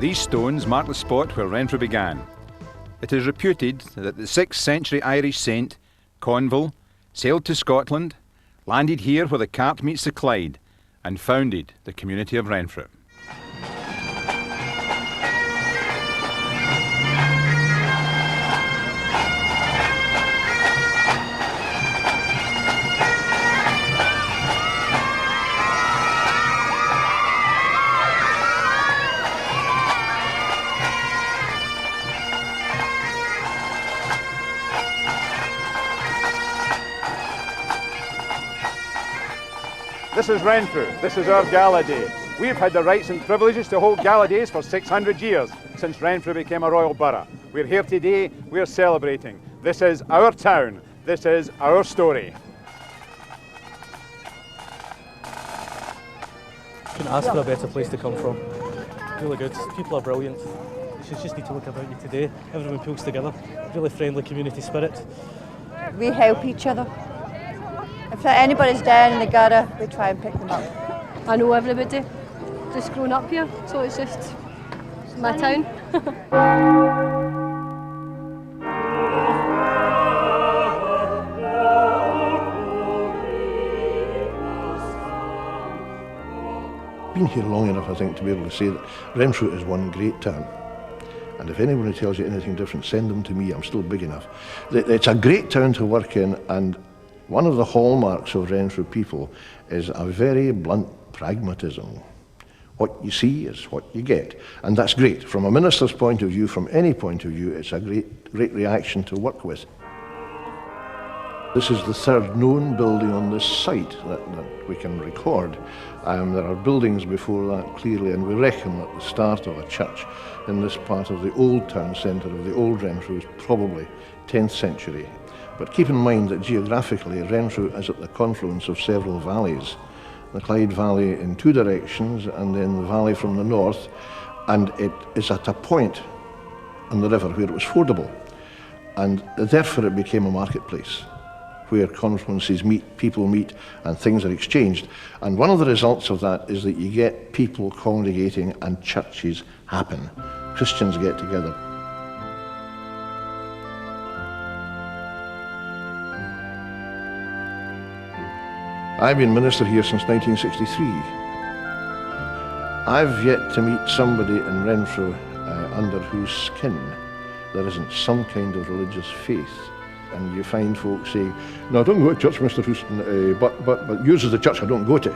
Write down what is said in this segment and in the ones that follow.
These stones mark the spot where Renfrew began. It is reputed that the 6th century Irish saint, Conville, sailed to Scotland, landed here where the Cart meets the Clyde, and founded the community of Renfrew. This is Renfrew, this is our gala day. We've had the rights and privileges to hold gala days for 600 years, since Renfrew became a royal borough. We're here today, we're celebrating. This is our town, this is our story. Couldn't ask for a better place to come from. Really good, people are brilliant. You just need to look about you today. Everyone pulls together, really friendly community spirit. We help each other. If anybody's down in the gutter, we try and pick them up. I know everybody, just grown up here, so it's just my town. Been here long enough, I think, to be able to say that Renfrew is one great town. And if anybody tells you anything different, send them to me, I'm still big enough. It's a great town to work in, and one of the hallmarks of Renfrew people is a very blunt pragmatism. What you see is what you get, and that's great. From a minister's point of view, from any point of view, it's a great reaction to work with. This is the third known building on this site that we can record. There are buildings before that clearly, and we reckon that the start of a church in this part of the old town centre of the old Renfrew is probably 10th century. But keep in mind that geographically, Renfrew is at the confluence of several valleys. The Clyde Valley in two directions, and then the valley from the north, and it is at a point on the river where it was fordable. And therefore it became a marketplace, where confluences meet, people meet, and things are exchanged. And one of the results of that is that you get people congregating and churches happen. Christians get together. I've been minister here since 1963. I've yet to meet somebody in Renfrew under whose skin there isn't some kind of religious faith. And you find folks saying, "No, I don't go to church, Mr. Houston, but yours is the church I don't go to.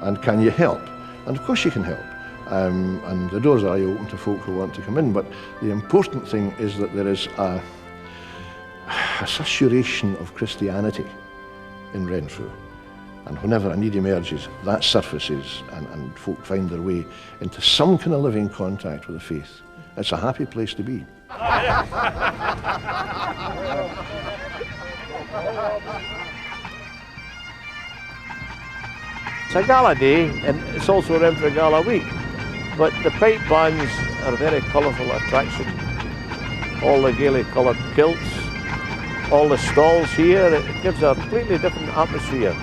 And can you help?" And of course you can help. And the doors are open to folk who want to come in. But the important thing is that there is a saturation of Christianity in Renfrew. And whenever a need emerges, that surfaces and folk find their way into some kind of living contact with the faith. It's a happy place to be. It's a gala day, and it's also Renfrew Gala Week, but the pipe bands are a very colourful attraction. All the gaily coloured kilts, all the stalls here, it gives a completely different atmosphere.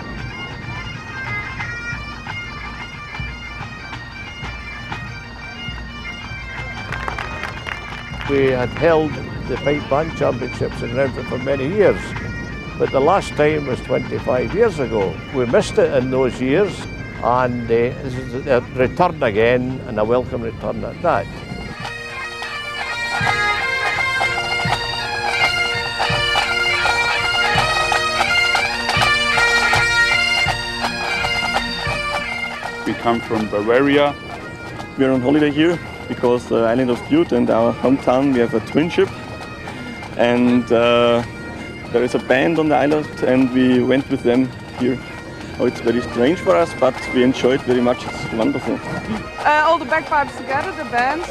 We had held the pipe band championships in Renfrew for many years, but the last time was 25 years ago. We missed it in those years, and this is a return again, and a welcome return at that. We come from Bavaria. We're on holiday here because the island of Bute and our hometown, we have a twin ship, and there is a band on the island, and we went with them here. Oh, it's very strange for us, but we enjoy it very much. It's wonderful. All the bagpipes together, the bands,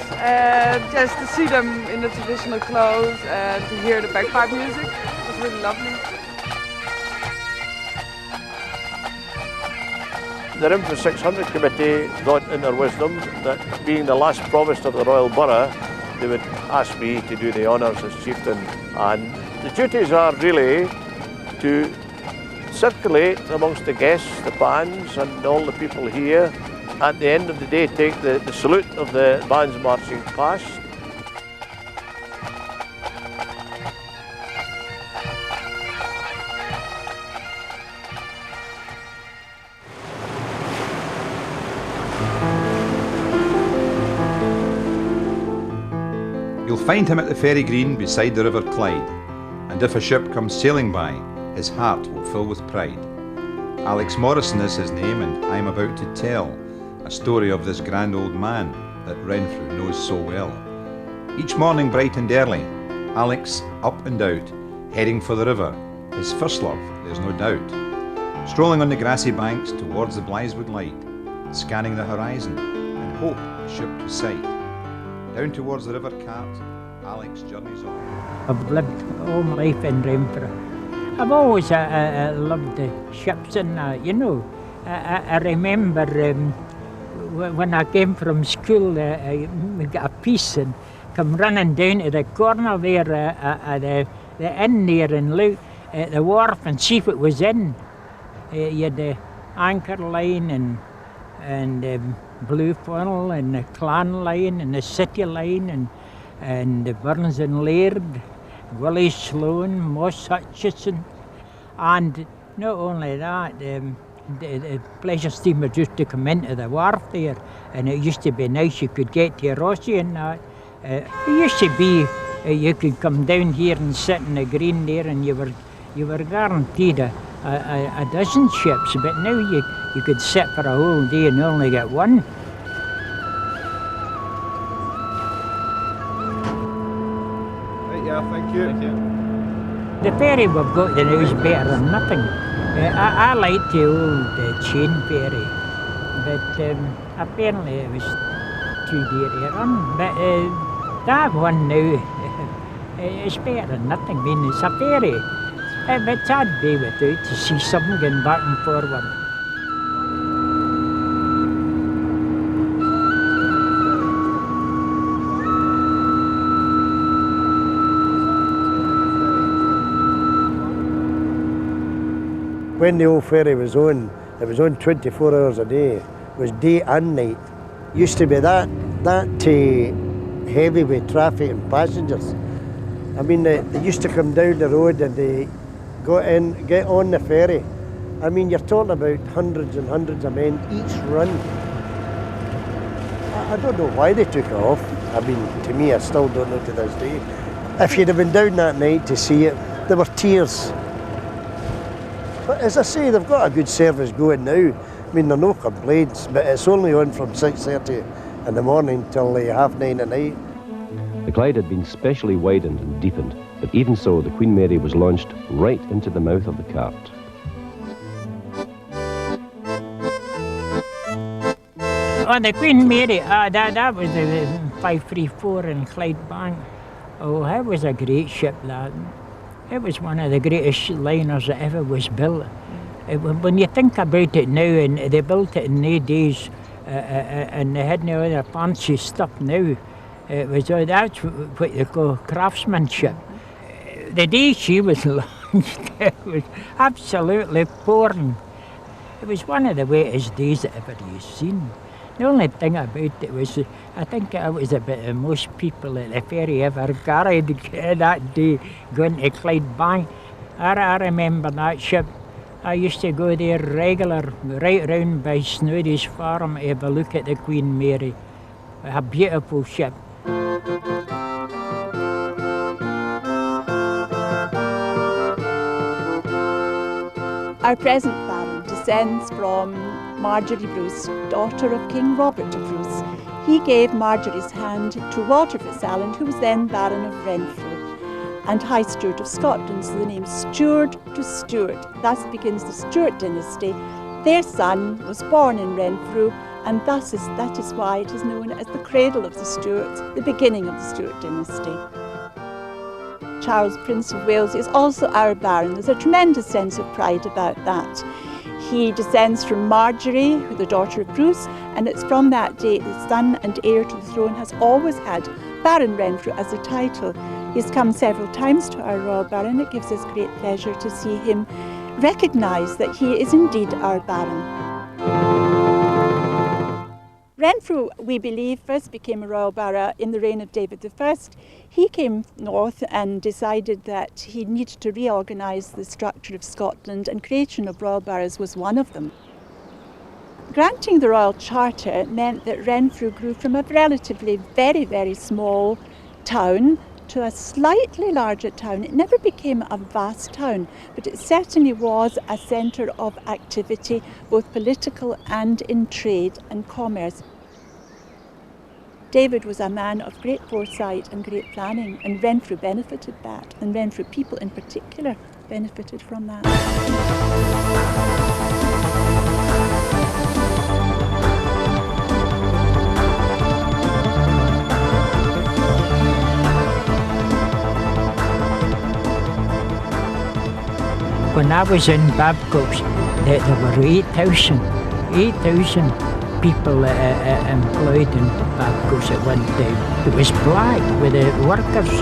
just to see them in the traditional clothes and to hear the bagpipe music. It was really lovely. The Renfrew 600 Committee thought in their wisdom that being the last provost of the Royal Borough, they would ask me to do the honours as chieftain. And the duties are really to circulate amongst the guests, the bands and all the people here, at the end of the day take the salute of the bands marching past. You'll find him at the ferry green beside the River Clyde, and if a ship comes sailing by, his heart will fill with pride. Alex Morrison is his name, and I'm about to tell a story of this grand old man that Renfrew knows so well. Each morning bright and early, Alex up and out, heading for the river, his first love, there's no doubt. Strolling on the grassy banks towards the Blytheswood light, scanning the horizon, and hope a ship to sight. Down towards the river cart, Alex journeys on. I've lived all my life in Renfrew. I've always loved the ships and that, you know. I remember when I came from school, we got a piece and come running down to the corner there at the inn there and look at the wharf and see if it was in. You had the Anchor Line and Blue Funnel and the Clan Line and the City Line and the Burns and Laird, Willie Sloan, Moss Hutchison, and not only that, the pleasure steamers used to come into the wharf there, and it used to be nice. You could get to Rossi and that. It used to be you could come down here and sit in the green there, and you were guaranteed a dozen ships. But now you could sit for a whole day and only get one. Thank you. The ferry we've got now is better than nothing. I like the old chain ferry, but apparently it was too dear to run. But that one now is better than nothing. I mean, it's a ferry, but I'd be without to see something going back and forward. When the old ferry was on, it was on 24 hours a day. It was day and night. Used to be that heavy with traffic and passengers. I mean, they used to come down the road and they get on the ferry. I mean, you're talking about hundreds and hundreds of men each run. I don't know why they took it off. I mean, to me, I still don't know to this day. If you'd have been down that night to see it, there were tears. But as I say, they've got a good service going now. I mean, there are no complaints, but it's only on from 6:30 in the morning till 9:30 at night. The Clyde had been specially widened and deepened, but even so, the Queen Mary was launched right into the mouth of the cart. Oh, the Queen Mary, that was the 534 in Clydebank. Oh, that was a great ship, that. It was one of the greatest liners that ever was built. When you think about it now, and they built it in the days, and they had no other fancy stuff now. That's what they call craftsmanship. The day she was launched, it was absolutely pouring. It was one of the wettest days that ever you've seen. The only thing about it was, I think it was about the most people at the ferry ever carried that day going to Clydebank. I remember that ship. I used to go there regular, right round by Snowdy's farm to have a look at the Queen Mary. A beautiful ship. Our present Baron descends from Marjorie Bruce, daughter of King Robert of Bruce. He gave Marjorie's hand to Walter Fitzallen, who was then Baron of Renfrew and High Steward of Scotland, so the name Steward to Stuart. Thus begins the Stuart dynasty. Their son was born in Renfrew, and that is why it is known as the cradle of the Stuarts, the beginning of the Stuart dynasty. Charles, Prince of Wales, is also our Baron. There's a tremendous sense of pride about that. He descends from Marjorie, the daughter of Bruce, and it's from that date the son and heir to the throne has always had Baron Renfrew as a title. He's come several times to our Royal Baron. It gives us great pleasure to see him recognise that he is indeed our Baron. Renfrew, we believe, first became a royal borough in the reign of David I. He came north and decided that he needed to reorganise the structure of Scotland, and creation of royal boroughs was one of them. Granting the Royal Charter meant that Renfrew grew from a relatively very, very small town to a slightly larger town. It never became a vast town, but it certainly was a centre of activity, both political and in trade and commerce. David was a man of great foresight and great planning, and Renfrew benefited that, and Renfrew people in particular benefited from that. When I was in Babcock's, there were 8,000 people employed in Babcock's at one time. It was black with the workers.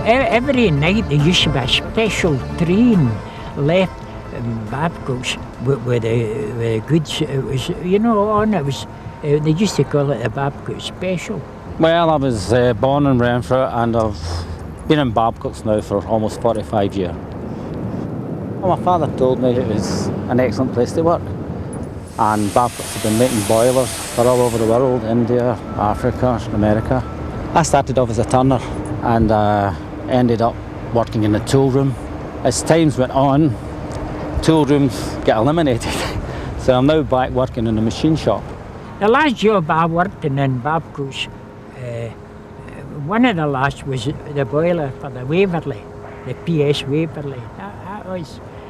Every night there used to be a special train left Babcock's with the goods. It was, you know, on it was. They used to call it a Babcock special. Well, I was born in Renfrew, and I've been in Babcock's now for almost 45 years. Well, my father told me it was an excellent place to work, and Babcock's have been making boilers for all over the world, India, Africa, America. I started off as a turner and ended up working in the tool room. As times went on, tool rooms get eliminated, so I'm now back working in the machine shop. The last job I worked in Babcock's, one of the last was the boiler for the Waverley, the PS Waverley.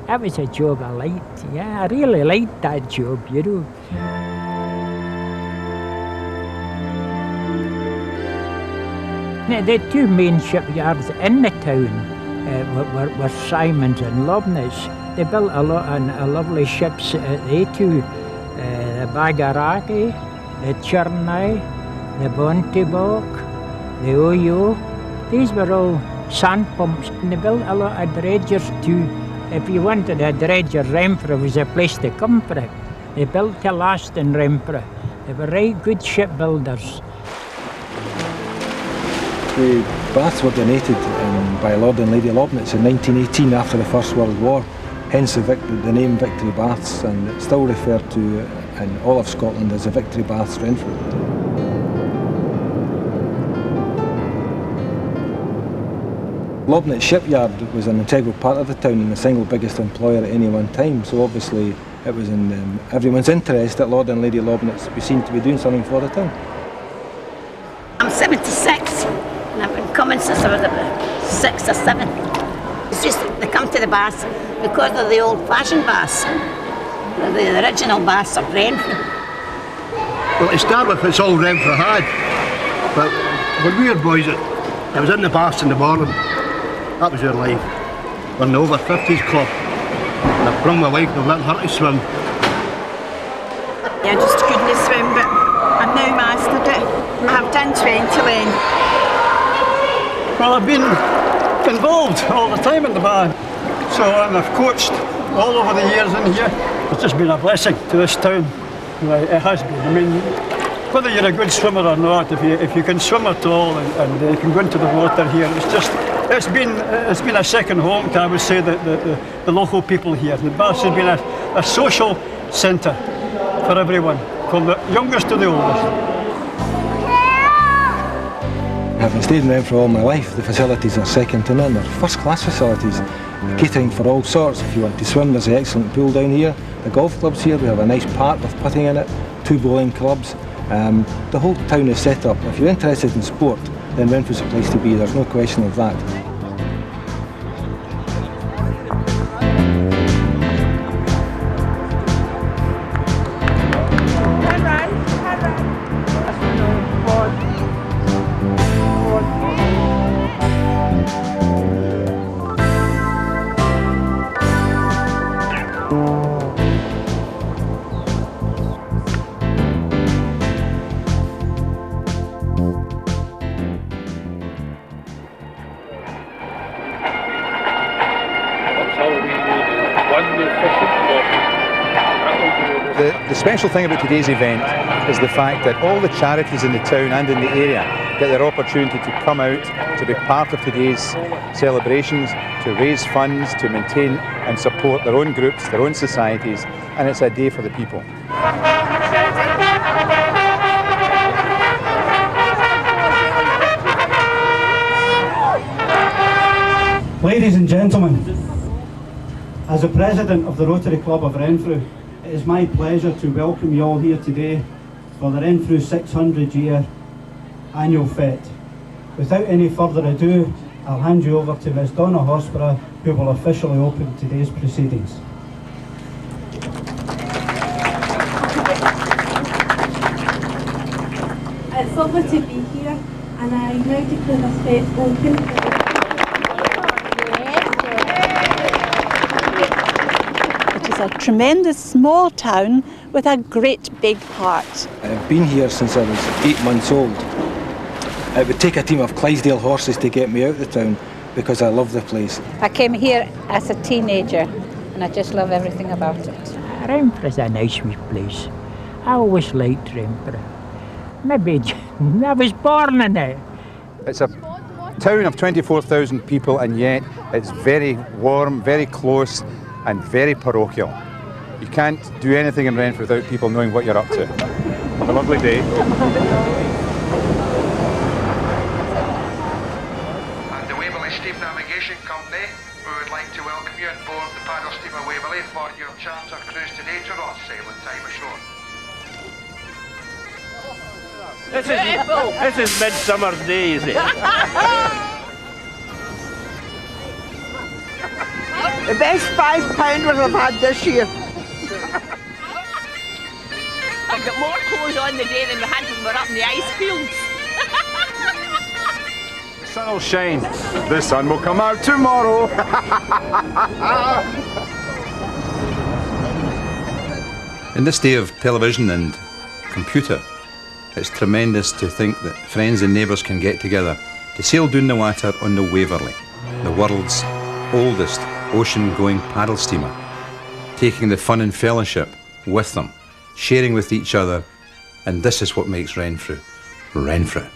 That was a job I liked. Yeah, I really liked that job, you know. The two main shipyards in the town were Simons and Lobness. They built a lot of lovely ships. They two, the Bagaraki, the Chernai, the Bontebok, the Oyo. These were all sand pumps, and they built a lot of dredgers too. If you wanted a dredger, Renfrew was a place to come for it. They built to last in Renfrew. They were right good shipbuilders. The baths were donated by Lord and Lady Lobnitz in 1918 after the First World War, hence the name Victory Baths, and it's still referred to in all of Scotland as the Victory Baths Renfrew. Lobnitz Shipyard was an integral part of the town and the single biggest employer at any one time, so obviously it was in everyone's interest that Lord and Lady Lobnitz be seen to be doing something for the town. I'm 76 and I've been coming since I was about 6 or 7. It's just they come to the baths because of the old-fashioned baths, the original baths of Renfrew. Well, to start with, it's all Renfrew had, but when we were boys, it was in the baths in the morning. That was your life. We're in the over 50s club. And I've brought my wife to learn her to swim. I just couldn't swim, but I've now mastered it. I have done 20 lane. Well, I've been involved all the time in the band. So, and I've coached all over the years in here. It's just been a blessing to this town. It has been. I mean, whether you're a good swimmer or not, if you can swim at all and you can go into the water here, it's been a second home to, I would say, the local people here. The baths has been a social centre for everyone, from the youngest to the oldest. Having stayed in Renfrew all my life, the facilities are second to none. They're first-class facilities, catering for all sorts. If you want to swim, there's an excellent pool down here. The golf club's here, we have a nice park with putting in it, 2 bowling clubs. The whole town is set up. If you're interested in sport, then Renfrew's a place to be, there's no question of that. The special thing about today's event is the fact that all the charities in the town and in the area get their opportunity to come out to be part of today's celebrations, to raise funds, to maintain and support their own groups, their own societies, and it's a day for the people. Ladies and gentlemen, as the President of the Rotary Club of Renfrew, it is my pleasure to welcome you all here today for the Renfrew 600-year annual fete. Without any further ado, I'll hand you over to Ms Donna Hospera, who will officially open today's proceedings. It's lovely to be here, and I now declare this fete open. A tremendous small town with a great big heart. I've been here since I was 8 months old. It would take a team of Clydesdale horses to get me out of the town because I love the place. I came here as a teenager and I just love everything about it. Renfrew is a nice wee place. I always liked Renfrew. Maybe I was born in it. It's a town of 24,000 people, and yet it's very warm, very close, and very parochial. You can't do anything in Renfrew without people knowing what you're up to. Have a lovely day. And the Waverley Steam Navigation Company, we would like to welcome you on board the paddle steamer Waverley for your charter cruise today to Ross, sailing time ashore. This is Midsummer's Day, is it? The best £5 I've had this year. I've got more clothes on the day than we had when we were up in the ice fields. The sun will shine. The sun will come out tomorrow. In this day of television and computer, it's tremendous to think that friends and neighbours can get together to sail down the water on the Waverley, the world's oldest ocean-going paddle steamer, taking the fun and fellowship with them, sharing with each other, and this is what makes Renfrew, Renfrew.